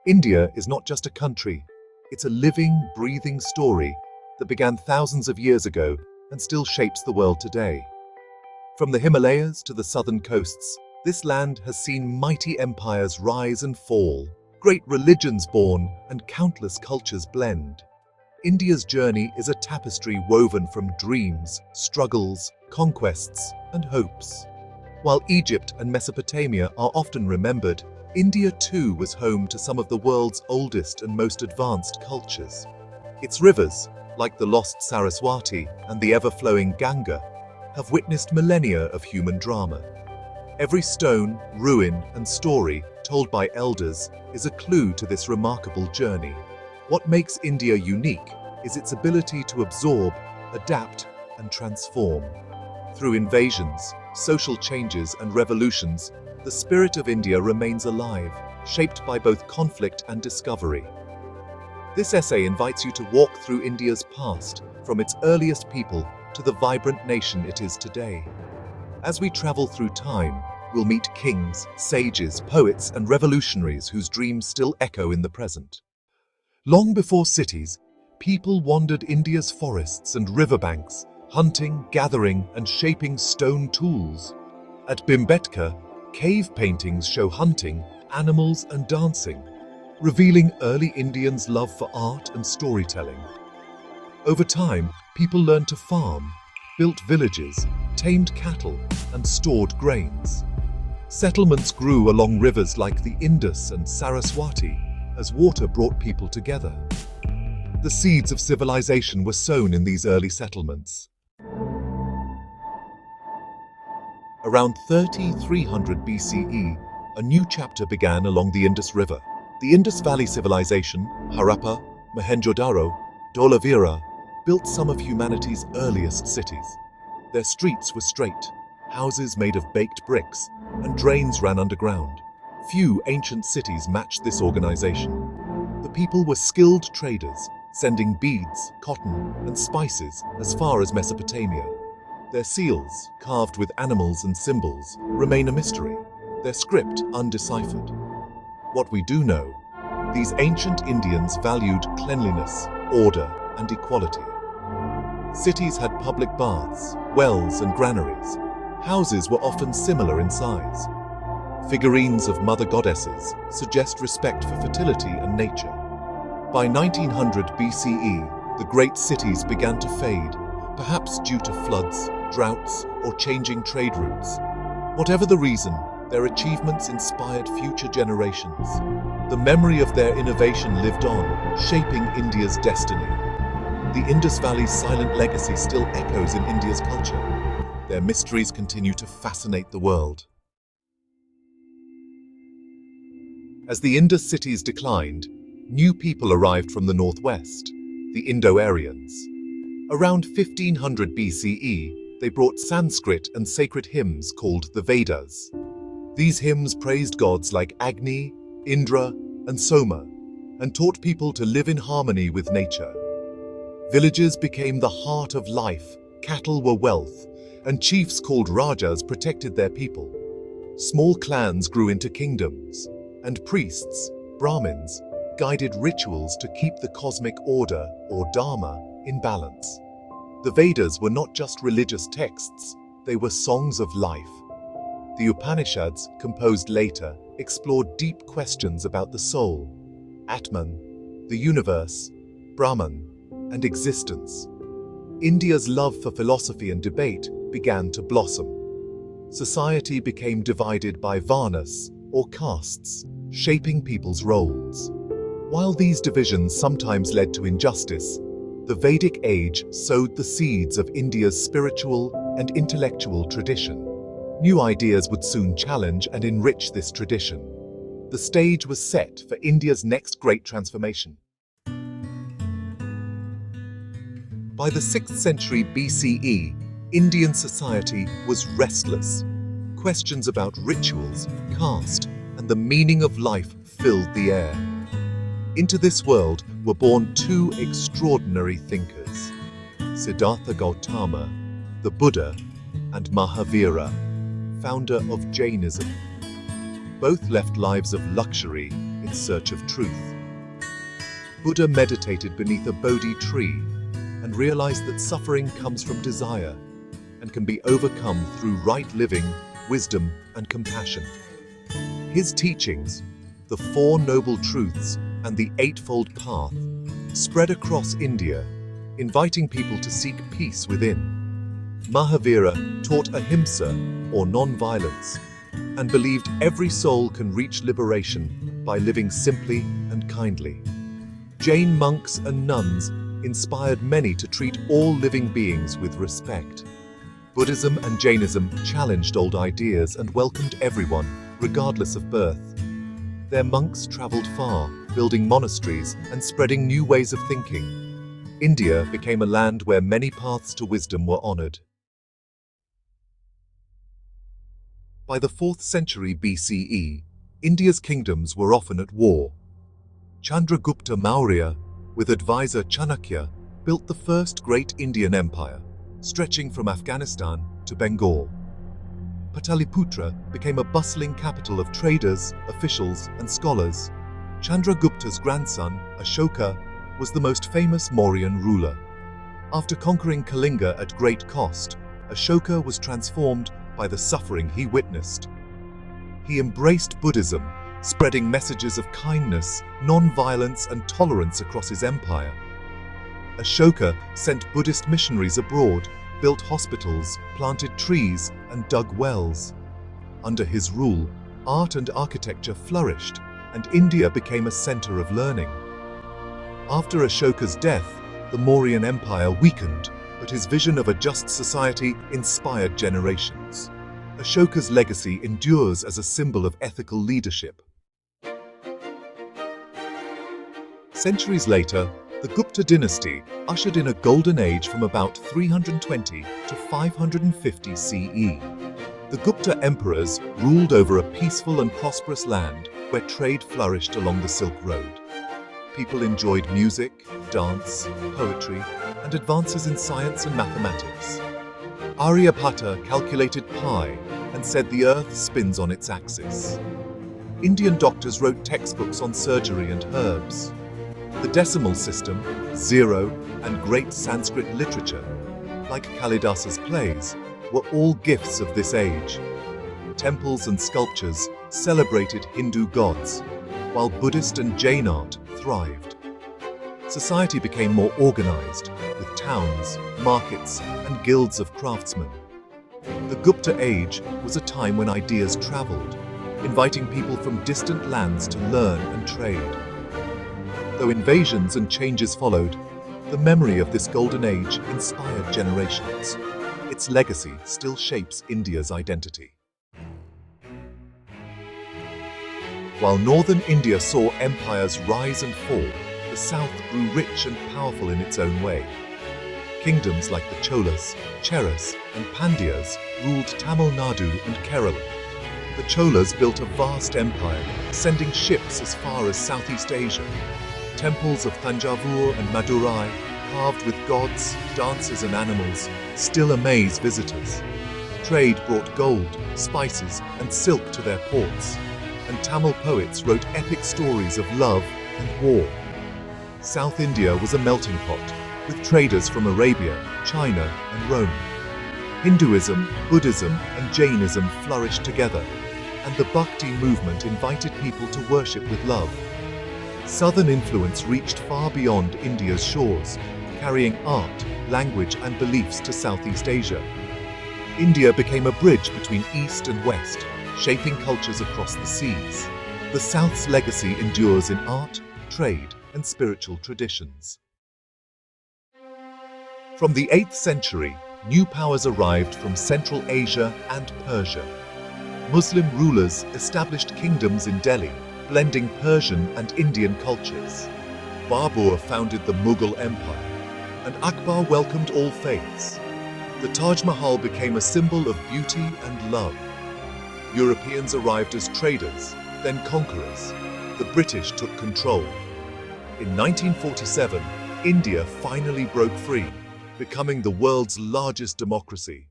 India is not just a country, it's a living, breathing story that began thousands of years ago and still shapes the world today. From the Himalayas to the southern coasts, this land has seen mighty empires rise and fall, great religions born, and countless cultures blend. India's journey is a tapestry woven from dreams, struggles, conquests, and hopes. While Egypt and Mesopotamia are often remembered, India too was home to some of the world's oldest and most advanced cultures. Its rivers, like the lost Saraswati and the ever-flowing Ganga, have witnessed millennia of human drama. Every stone, ruin, and story told by elders is a clue to this remarkable journey. What makes India unique is its ability to absorb, adapt, and transform. Through invasions, social changes, and revolutions, the spirit of India remains alive, shaped by both conflict and discovery. This essay invites you to walk through India's past, from its earliest people to the vibrant nation it is today. As we travel through time, we'll meet kings, sages, poets, and revolutionaries whose dreams still echo in the present. Long before cities, people wandered India's forests and riverbanks, hunting, gathering, and shaping stone tools. At Bhimbetka, cave paintings show hunting, animals, and dancing, revealing early Indians' love for art and storytelling. Over time, people learned to farm, built villages, tamed cattle, and stored grains. Settlements grew along rivers like the Indus and Saraswati as water brought people together. The seeds of civilization were sown in these early settlements. Around 3300 BCE, a new chapter began along the Indus River. The Indus Valley civilization, Harappa, Mohenjo-daro, Dholavira, built some of humanity's earliest cities. Their streets were straight, houses made of baked bricks, and drains ran underground. Few ancient cities matched this organization. The people were skilled traders, sending beads, cotton, and spices as far as Mesopotamia. Their seals, carved with animals and symbols, remain a mystery, their script undeciphered. What we do know, these ancient Indians valued cleanliness, order, and equality. Cities had public baths, wells, and granaries. Houses were often similar in size. Figurines of mother goddesses suggest respect for fertility and nature. By 1900 BCE, the great cities began to fade, perhaps due to floods, droughts, or changing trade routes. Whatever the reason, their achievements inspired future generations. The memory of their innovation lived on, shaping India's destiny. The Indus Valley's silent legacy still echoes in India's culture. Their mysteries continue to fascinate the world. As the Indus cities declined, new people arrived from the northwest, the Indo-Aryans. Around 1500 BCE, they brought Sanskrit and sacred hymns called the Vedas. These hymns praised gods like Agni, Indra, and Soma, and taught people to live in harmony with nature. Villages became the heart of life, cattle were wealth, and chiefs called rajas protected their people. Small clans grew into kingdoms, and priests, Brahmins, guided rituals to keep the cosmic order, or dharma, in balance. The Vedas were not just religious texts, they were songs of life. The Upanishads, composed later, explored deep questions about the soul, Atman, the universe, Brahman, and existence. India's love for philosophy and debate began to blossom. Society became divided by varnas, or castes, shaping people's roles. While these divisions sometimes led to injustice, the Vedic age sowed the seeds of India's spiritual and intellectual tradition. New ideas would soon challenge and enrich this tradition. The stage was set for India's next great transformation. By the 6th century BCE, Indian society was restless. Questions about rituals, caste, and the meaning of life filled the air. Into this world were born two extraordinary thinkers, Siddhartha Gautama, the Buddha, and Mahavira, founder of Jainism. Both left lives of luxury, in search of truth. Buddha meditated beneath a Bodhi tree and realized that suffering comes from desire and can be overcome through right living, wisdom, and compassion. His teachings, the Four Noble Truths and the Eightfold Path, spread across India, inviting people to seek peace within. Mahavira taught ahimsa, or non-violence, and believed every soul can reach liberation by living simply and kindly. Jain monks and nuns inspired many to treat all living beings with respect. Buddhism and Jainism challenged old ideas and welcomed everyone, regardless of birth. Their monks traveled far, building monasteries and spreading new ways of thinking. India became a land where many paths to wisdom were honored. By the 4th century BCE, India's kingdoms were often at war. Chandragupta Maurya, with advisor Chanakya, built the first great Indian empire, stretching from Afghanistan to Bengal. Pataliputra became a bustling capital of traders, officials, and scholars. Chandragupta's grandson, Ashoka, was the most famous Mauryan ruler. After conquering Kalinga at great cost, Ashoka was transformed by the suffering he witnessed. He embraced Buddhism, spreading messages of kindness, non-violence, and tolerance across his empire. Ashoka sent Buddhist missionaries abroad, built hospitals, planted trees, and dug wells. Under his rule, art and architecture flourished, and India became a center of learning. After Ashoka's death, the Mauryan Empire weakened, but his vision of a just society inspired generations. Ashoka's legacy endures as a symbol of ethical leadership. Centuries later, the Gupta dynasty ushered in a golden age from about 320 to 550 CE. The Gupta emperors ruled over a peaceful and prosperous land where trade flourished along the Silk Road. People enjoyed music, dance, poetry, and advances in science and mathematics. Aryabhata calculated pi and said the earth spins on its axis. Indian doctors wrote textbooks on surgery and herbs. The decimal system, zero, and great Sanskrit literature, like Kalidasa's plays, were all gifts of this age. Temples and sculptures celebrated Hindu gods, while Buddhist and Jain art thrived. Society became more organized, with towns, markets, and guilds of craftsmen. The Gupta age was a time when ideas traveled, inviting people from distant lands to learn and trade. Though invasions and changes followed, the memory of this golden age inspired generations. Its legacy still shapes India's identity. While northern India saw empires rise and fall, the south grew rich and powerful in its own way. Kingdoms like the Cholas, Cheras, and Pandyas ruled Tamil Nadu and Kerala. The Cholas built a vast empire, sending ships as far as Southeast Asia. Temples of Thanjavur and Madurai, carved with gods, dances, and animals, still amaze visitors. Trade brought gold, spices, and silk to their ports, and Tamil poets wrote epic stories of love and war. South India was a melting pot, with traders from Arabia, China, and Rome. Hinduism, Buddhism, and Jainism flourished together, and the Bhakti movement invited people to worship with love. Southern influence reached far beyond India's shores, carrying art, language, and beliefs to Southeast Asia. India became a bridge between East and West, shaping cultures across the seas. The South's legacy endures in art, trade, and spiritual traditions. From the 8th century, new powers arrived from Central Asia and Persia. Muslim rulers established kingdoms in Delhi, blending Persian and Indian cultures. Babur founded the Mughal Empire, and Akbar welcomed all faiths. The Taj Mahal became a symbol of beauty and love. Europeans arrived as traders, then conquerors. The British took control. In 1947, India finally broke free, becoming the world's largest democracy.